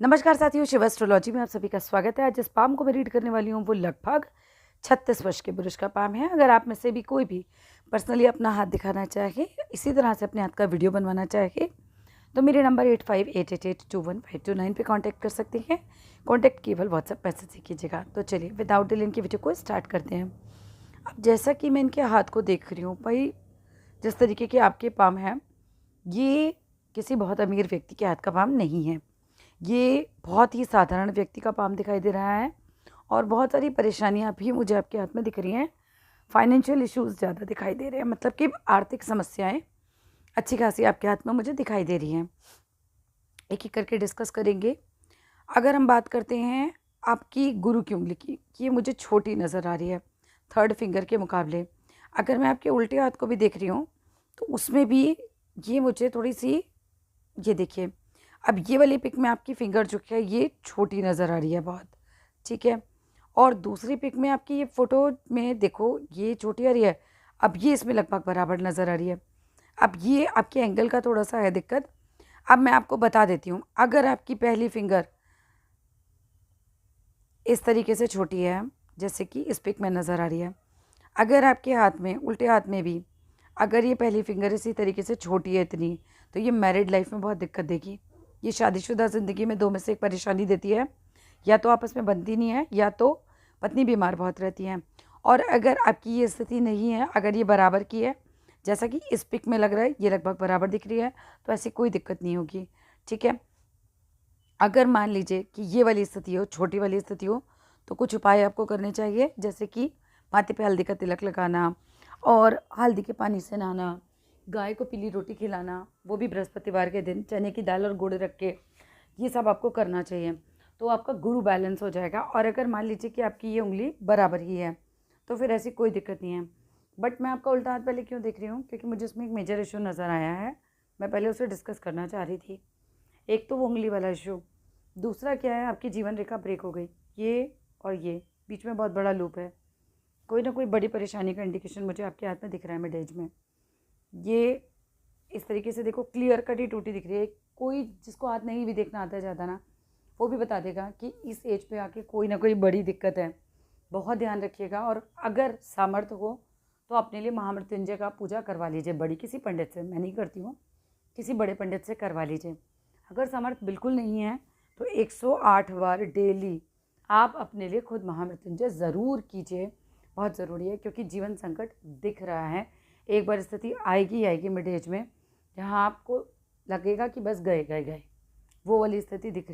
नमस्कार साथियों, शिव एस्ट्रोलॉजी में आप सभी का स्वागत है। आज जिस पाम को मैं रीड करने वाली हूँ वो लगभग 36 वर्ष के पुरुष का पाम है। अगर आप में से भी कोई भी पर्सनली अपना हाथ दिखाना चाहे, इसी तरह से अपने हाथ का वीडियो बनवाना चाहे, तो मेरे नंबर 8588821529 पे कांटेक्ट कर सकते हैं। कांटेक्ट केवल व्हाट्सएप मैसेज से कीजिएगा। तो चलिए विदाउट डिले इनकी वीडियो को स्टार्ट करते हैं। अब जैसा कि मैं इनके हाथ को देख रही हूँ भाई, जिस तरीके के आपके पाम हैं, ये किसी बहुत अमीर व्यक्ति के हाथ का पाम नहीं है। ये बहुत ही साधारण व्यक्ति का पाम दिखाई दे रहा है और बहुत सारी परेशानियां भी मुझे आपके हाथ में दिख रही हैं। फाइनेंशियल इश्यूज ज़्यादा दिखाई दे रहे हैं, मतलब कि आर्थिक समस्याएं अच्छी खासी आपके हाथ में मुझे दिखाई दे रही हैं। एक एक करके डिस्कस करेंगे। अगर हम बात करते हैं आपकी गुरु की उंगली की, ये मुझे छोटी नज़र आ रही है थर्ड फिंगर के मुकाबले। अगर मैं आपके उल्टे हाथ को भी देख रही हूँ तो उसमें भी ये मुझे थोड़ी सी, ये देखिए, अब ये वाली पिक में आपकी फिंगर जो है ये छोटी नज़र आ रही है बहुत, ठीक है। और दूसरी पिक में आपकी ये फ़ोटो में देखो ये छोटी आ रही है, अब ये इसमें लगभग बराबर नज़र आ रही है। अब ये आपके एंगल का थोड़ा सा है दिक्कत। अब मैं आपको बता देती हूँ, अगर आपकी पहली फिंगर इस तरीके से छोटी है जैसे कि इस पिक में नज़र आ रही है, अगर आपके हाथ में, उल्टे हाथ में भी अगर ये पहली फिंगर इसी तरीके से छोटी है इतनी, तो ये मैरिड लाइफ में बहुत दिक्कत देगी। ये शादीशुदा ज़िंदगी में दो में से एक परेशानी देती है। या तो आपस में बनती नहीं है, या तो पत्नी बीमार बहुत रहती है। और अगर आपकी ये स्थिति नहीं है, अगर ये बराबर की है जैसा कि इस पिक में लग रहा है, ये लगभग बराबर दिख रही है, तो ऐसी कोई दिक्कत नहीं होगी, ठीक है। अगर मान लीजिए कि ये वाली स्थिति हो, छोटी वाली स्थिति हो, तो कुछ उपाय आपको करने चाहिए, जैसे कि माथे पे हल्दी का तिलक लगाना और हल्दी के पानी से नहाना, गाय को पीली रोटी खिलाना, वो भी बृहस्पतिवार के दिन, चने की दाल और गुड़ रख के, ये सब आपको करना चाहिए। तो आपका गुरु बैलेंस हो जाएगा। और अगर मान लीजिए कि आपकी ये उंगली बराबर ही है तो फिर ऐसी कोई दिक्कत नहीं है। बट मैं आपका उल्टा हाथ पहले क्यों देख रही हूँ, क्योंकि मुझे इसमें एक मेजर इशू नज़र आया है। मैं पहले उसे डिस्कस करना चाह रही थी। एक तो वो उंगली वाला इशू, दूसरा क्या है, आपकी जीवन रेखा ब्रेक हो गई, ये और ये बीच में बहुत बड़ा लूप है। कोई ना कोई बड़ी परेशानी का इंडिकेशन मुझे आपके हाथ में दिख रहा है मिड एज में। ये इस तरीके से देखो, क्लियर कट ही टूटी दिख रही है। कोई जिसको हाथ नहीं भी देखना आता है ज़्यादा ना, वो भी बता देगा कि इस एज पे आके कोई ना कोई बड़ी दिक्कत है। बहुत ध्यान रखिएगा। और अगर सामर्थ्य हो तो अपने लिए महामृत्युंजय का पूजा करवा लीजिए, बड़ी किसी पंडित से, मैं नहीं करती हूँ, किसी बड़े पंडित से करवा लीजिए। अगर सामर्थ्य बिल्कुल नहीं है तो 108 बार डेली आप अपने लिए खुद महामृत्युंजय ज़रूर कीजिए। बहुत ज़रूरी है, क्योंकि जीवन संकट दिख रहा है। एक बार स्थिति आएगी ही आएगी मिड एज में, जहाँ आपको लगेगा कि बस गए गए गए, वो वाली स्थिति दिख रही है।